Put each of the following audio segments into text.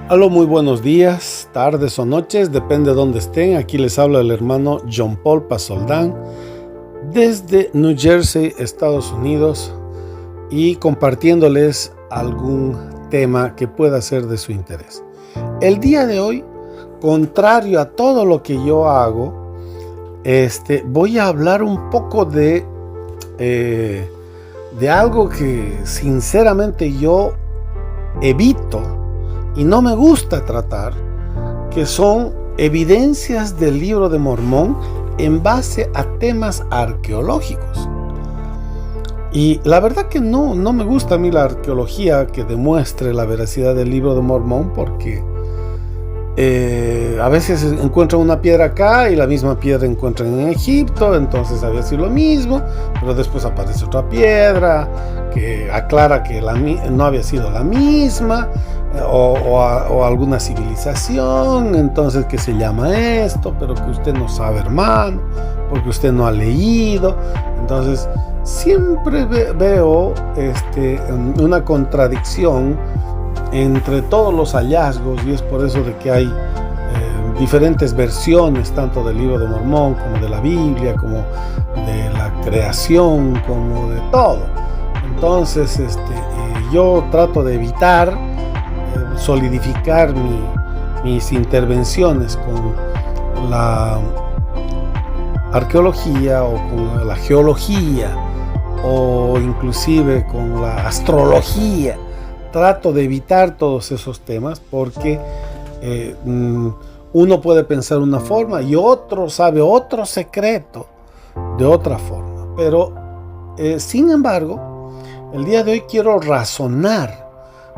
Aló, muy buenos días, tardes o noches, depende de dónde estén. Aquí les habla el hermano John Paul Pasoldán desde New Jersey, Estados Unidos, y compartiéndoles algún tema que pueda ser de su interés. El día de hoy, contrario a todo lo que yo hago, voy a hablar un poco de algo que sinceramente yo evito y no me gusta tratar, que son evidencias del Libro de Mormón en base a temas arqueológicos. Y la verdad que no me gusta a mí la arqueología que demuestre la veracidad del Libro de Mormón, porque a veces encuentran una piedra acá y la misma piedra encuentran en Egipto, entonces había sido lo mismo, pero después aparece otra piedra que aclara que no había sido la misma, o alguna civilización, entonces que se llama esto, pero que usted no sabe, hermano, porque usted no ha leído. Entonces siempre veo una contradicción entre todos los hallazgos, y es por eso de que hay diferentes versiones, tanto del Libro de Mormón como de la Biblia, como de la creación, como de todo. Entonces yo trato de evitar solidificar mis intervenciones con la arqueología o con la geología o inclusive con la astrología. Trato de evitar todos esos temas porque uno puede pensar una forma y otro sabe otro secreto de otra forma. Pero sin embargo, el día de hoy quiero razonar,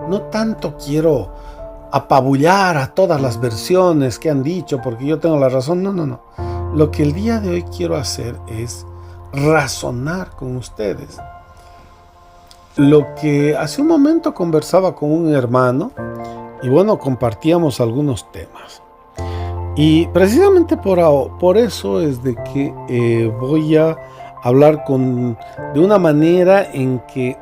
no tanto quiero apabullar a todas las versiones que han dicho porque yo tengo la razón. No. Lo que el día de hoy quiero hacer es razonar con ustedes. Lo que hace un momento conversaba con un hermano y bueno, compartíamos algunos temas. Y precisamente por eso es de que voy a hablar de una manera en que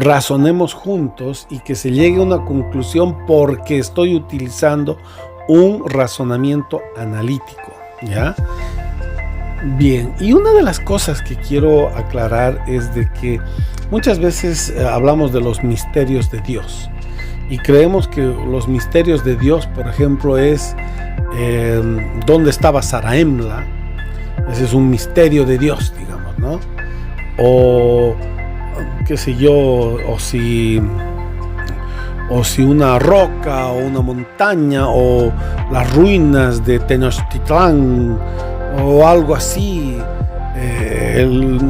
razonemos juntos y que se llegue a una conclusión, porque estoy utilizando un razonamiento analítico, ¿ya? Bien, y una de las cosas que quiero aclarar es de que muchas veces hablamos de los misterios de Dios y creemos que los misterios de Dios, por ejemplo, es dónde estaba Zarahemla. Ese es un misterio de Dios, digamos, ¿no? O qué sé yo, o si una roca o una montaña o las ruinas de Tenochtitlán o algo así.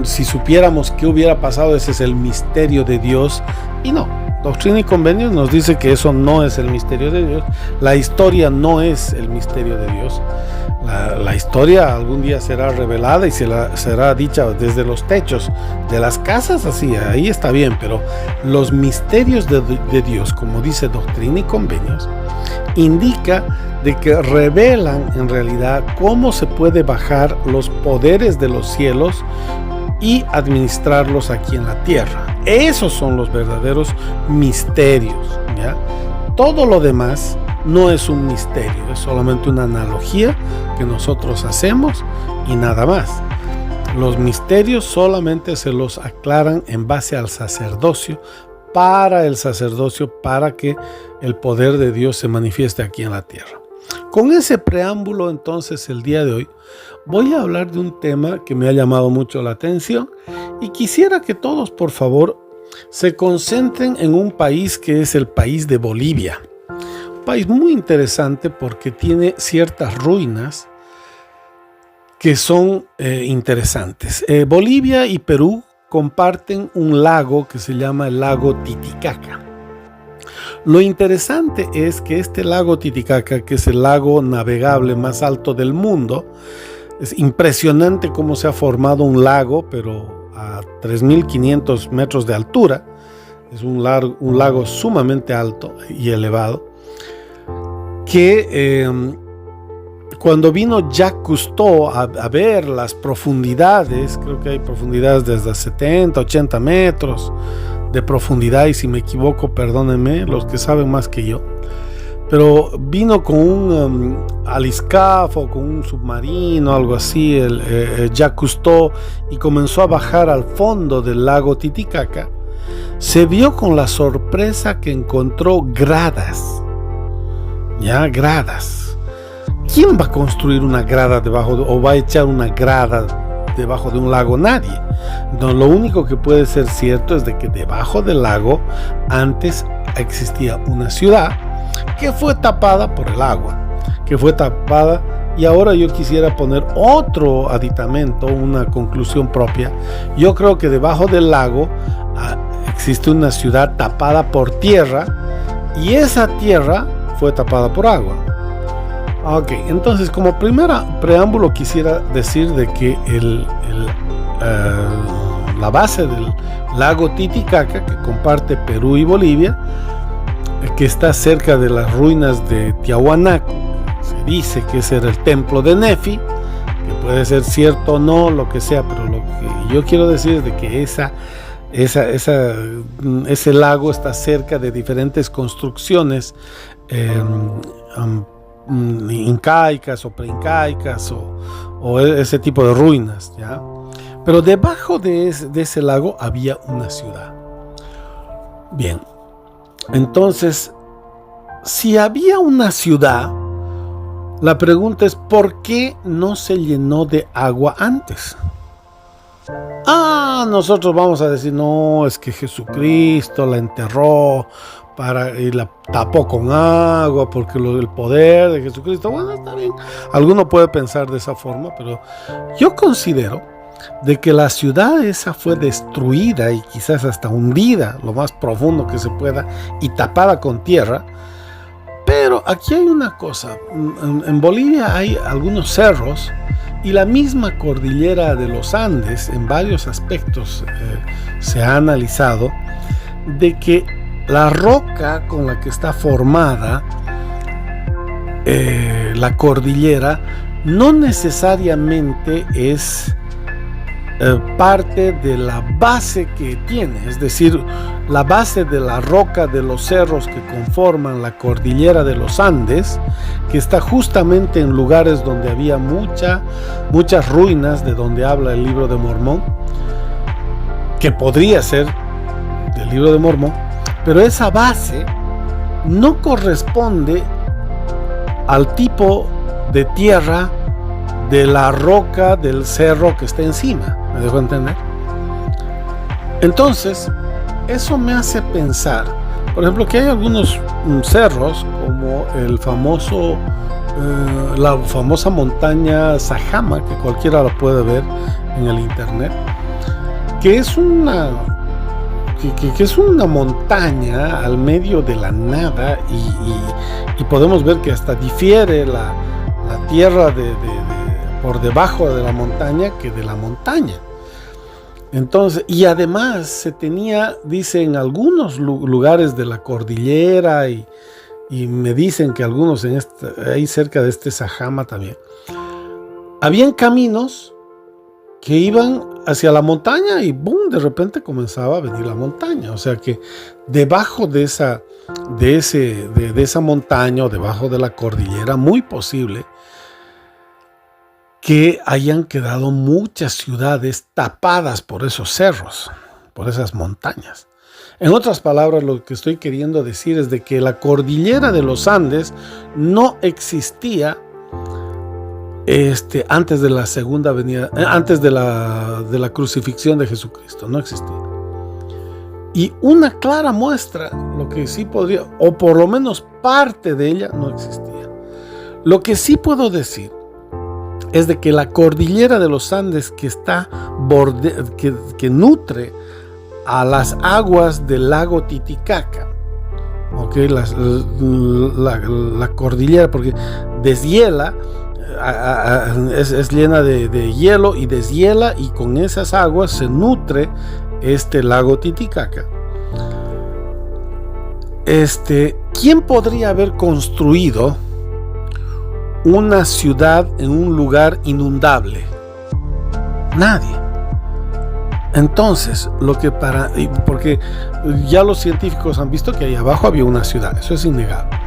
Si supiéramos qué hubiera pasado, ese es el misterio de Dios. Y no, Doctrina y Convenios nos dice que eso no es el misterio de Dios. La historia no es el misterio de Dios. La historia algún día será revelada y será dicha desde los techos de las casas, así, ahí está bien, pero los misterios de Dios, como dice Doctrina y Convenios, indica de que revelan en realidad cómo se puede bajar los poderes de los cielos y administrarlos aquí en la tierra. Esos son los verdaderos misterios, ¿ya? Todo lo demás no es un misterio, es solamente una analogía que nosotros hacemos y nada más. Los misterios solamente se los aclaran en base al sacerdocio, para el sacerdocio, para que el poder de Dios se manifieste aquí en la tierra. Con ese preámbulo, entonces, el día de hoy voy a hablar de un tema que me ha llamado mucho la atención y quisiera que todos, por favor, se concentren en un país que es el país de Bolivia. Un país muy interesante porque tiene ciertas ruinas que son interesantes. Bolivia y Perú comparten un lago que se llama el lago Titicaca. Lo interesante es que este lago Titicaca, que es el lago navegable más alto del mundo, es impresionante cómo se ha formado un lago, pero a 3.500 metros de altura. Es un lago sumamente alto y elevado, que cuando vino Jacques Cousteau a ver las profundidades, creo que hay profundidades desde 70, 80 metros de profundidad, y si me equivoco, perdónenme los que saben más que yo. Pero vino con un aliscaf o con un submarino, algo así, el Jacques Cousteau, y comenzó a bajar al fondo del lago Titicaca. Se vio con la sorpresa que encontró gradas. Ya, gradas. ¿Quién va a construir una grada o va a echar una grada debajo de un lago? Nadie. No, lo único que puede ser cierto es de que debajo del lago antes existía una ciudad que fue tapada por el agua, y ahora yo quisiera poner otro aditamento, una conclusión propia. Yo creo que debajo del lago existe una ciudad tapada por tierra, y esa tierra fue tapada por agua. Ok, entonces como preámbulo quisiera decir de que la base del lago Titicaca, que comparte Perú y Bolivia, que está cerca de las ruinas de Tiahuanaco, se dice que ese era el templo de Nefi, que puede ser cierto o no, lo que sea, pero lo que yo quiero decir es de que ese lago está cerca de diferentes construcciones incaicas o preincaicas o ese tipo de ruinas, ¿ya? Pero debajo de ese lago había una ciudad. Bien, entonces, si había una ciudad, la pregunta es ¿por qué no se llenó de agua antes? Nosotros vamos a decir, no, es que Jesucristo la enterró y la tapó con agua porque el poder de Jesucristo. Bueno, está bien, alguno puede pensar de esa forma, pero yo considero de que la ciudad esa fue destruida y quizás hasta hundida lo más profundo que se pueda y tapada con tierra. Pero aquí hay una cosa, en Bolivia hay algunos cerros y la misma cordillera de los Andes en varios aspectos se ha analizado de que la roca con la que está formada la cordillera no necesariamente es parte de la base que tiene, es decir, la base de la roca de los cerros que conforman la cordillera de los Andes, que está justamente en lugares donde había muchas ruinas, de donde habla el Libro de Mormón, que podría ser del Libro de Mormón, pero esa base no corresponde al tipo de tierra de la roca del cerro que está encima. ¿Me dejo entender? Entonces, eso me hace pensar, por ejemplo, que hay algunos cerros, como la famosa montaña Sajama, que cualquiera la puede ver en el internet, que es una montaña al medio de la nada, y podemos ver que hasta difiere la tierra por debajo de la montaña que de la montaña. Entonces, y además se tenía, dice, en algunos lugares de la cordillera, y me dicen que algunos ahí cerca de este Sajama también, habían caminos que iban hacia la montaña y ¡boom!, de repente comenzaba a venir la montaña. O sea que debajo de esa montaña o debajo de la cordillera, muy posible que hayan quedado muchas ciudades tapadas por esos cerros, por esas montañas. En otras palabras, lo que estoy queriendo decir es de que la cordillera de los Andes no existía antes de la segunda venida, antes de la crucifixión de Jesucristo, no existía. Y una clara muestra, lo que sí podría, o por lo menos parte de ella, no existía. Lo que sí puedo decir es de que la cordillera de los Andes, que está que nutre a las aguas del lago Titicaca, ¿okay? La cordillera, porque deshiela, es llena de hielo y deshiela, y con esas aguas se nutre este lago Titicaca. ¿Quién podría haber construido una ciudad en un lugar inundable? Nadie. Entonces, porque ya los científicos han visto que ahí abajo había una ciudad, eso es innegable.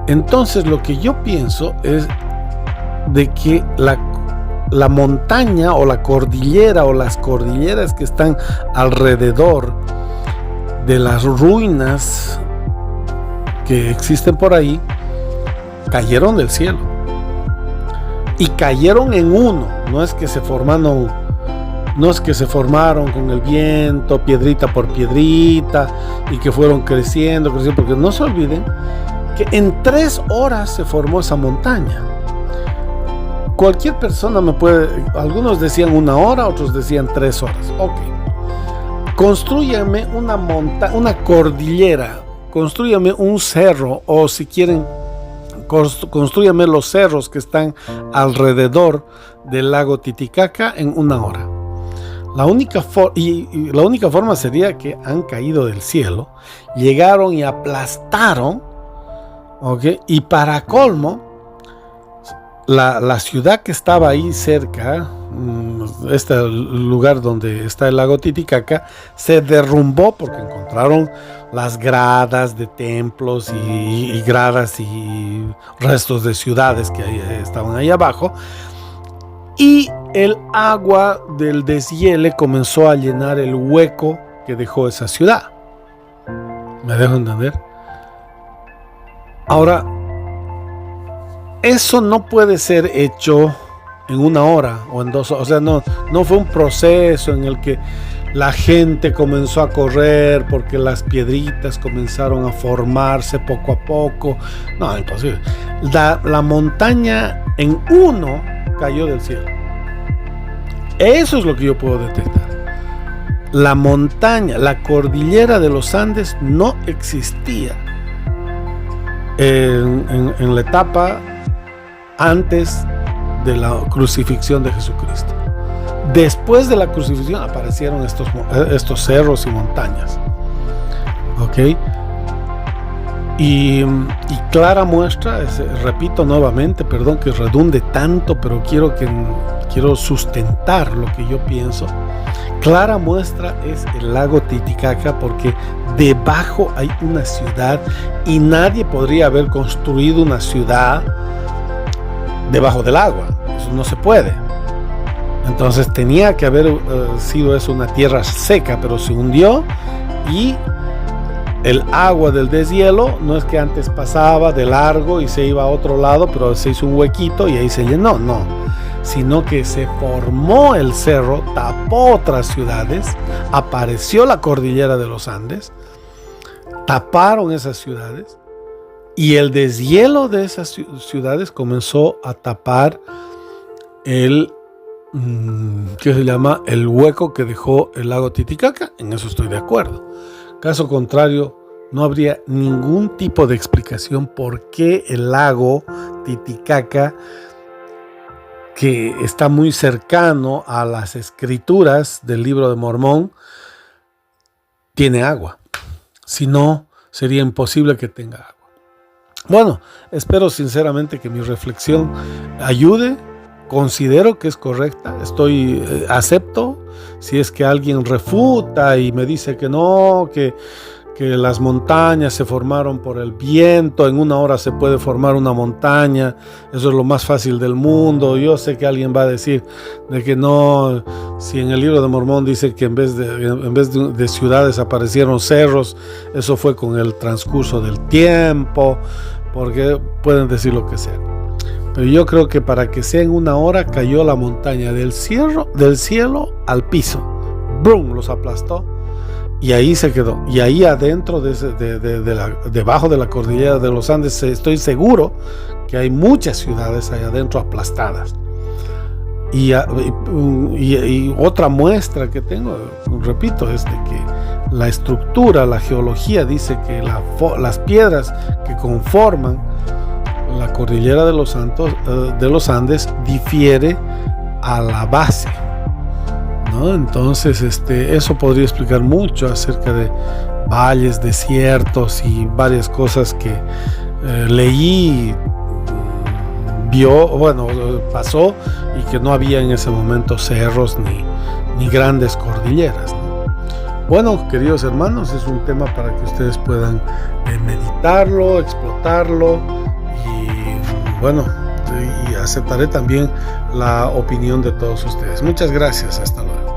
Entonces, lo que yo pienso es de que la montaña o la cordillera o las cordilleras que están alrededor de las ruinas que existen por ahí cayeron del cielo y cayeron en uno. No es que se formaron con el viento, piedrita por piedrita, y que fueron creciendo, porque no se olviden que en 3 horas se formó esa montaña. Cualquier persona algunos decían 1 hora, otros decían 3 horas. Ok. Constrúyanme una cordillera, constrúyanme un cerro, o si quieren, constrúyanme los cerros que están alrededor del lago Titicaca en 1 hora. La única forma sería que han caído del cielo, llegaron y aplastaron, ¿okay? Y para colmo, la ciudad que estaba ahí cerca, este lugar donde está el lago Titicaca, se derrumbó porque encontraron las gradas de templos y gradas y restos de ciudades que estaban ahí abajo, y el agua del deshiele comenzó a llenar el hueco que dejó esa ciudad. ¿Me dejo entender? Ahora, eso no puede ser hecho en 1 hora o en 2 horas. O sea, no fue un proceso en el que la gente comenzó a correr porque las piedritas comenzaron a formarse poco a poco. No, imposible. La montaña en uno cayó del cielo. Eso es lo que yo puedo detectar. La montaña, la cordillera de los Andes no existía en la etapa antes de la crucifixión de Jesucristo. Después de la crucifixión aparecieron estos cerros y montañas. ¿Ok? Y clara muestra, repito nuevamente, perdón que redunde tanto, pero quiero sustentar lo que yo pienso. Clara muestra es el lago Titicaca, porque debajo hay una ciudad y nadie podría haber construido una ciudad debajo del agua. Eso no se puede. Entonces tenía que haber sido eso una tierra seca, pero se hundió, y el agua del deshielo no es que antes pasaba de largo y se iba a otro lado, pero se hizo un huequito y ahí se llenó, no, sino que se formó el cerro, tapó otras ciudades, apareció la cordillera de los Andes, taparon esas ciudades, y el deshielo de esas ciudades comenzó a tapar el hueco que dejó el lago Titicaca. En eso estoy de acuerdo. Caso contrario, no habría ningún tipo de explicación por qué el lago Titicaca, que está muy cercano a las escrituras del Libro de Mormón, tiene agua. Si no, sería imposible que tenga agua. Bueno, espero sinceramente que mi reflexión ayude. Considero que es correcta. Acepto si es que alguien refuta y me dice que no, que las montañas se formaron por el viento, en 1 hora se puede formar una montaña, eso es lo más fácil del mundo. Yo sé que alguien va a decir de que no, si en el Libro de Mormón dice que en vez de ciudades aparecieron cerros, eso fue con el transcurso del tiempo, porque pueden decir lo que sea. Pero yo creo que para que sea en 1 hora cayó la montaña del cielo al piso. ¡Brum! Los aplastó. Y ahí se quedó. Y ahí adentro, debajo de la cordillera de los Andes, estoy seguro que hay muchas ciudades ahí adentro aplastadas. Y otra muestra que tengo, repito, es de que la estructura, la geología dice que las piedras que conforman la cordillera de los Andes difiere a la base, ¿no? Entonces eso podría explicar mucho acerca de valles, desiertos y varias cosas que leí pasó, y que no había en ese momento cerros ni grandes cordilleras, ¿no? Bueno, queridos hermanos, es un tema para que ustedes puedan meditarlo, explotarlo, y bueno, y aceptaré también la opinión de todos ustedes. Muchas gracias, hasta luego.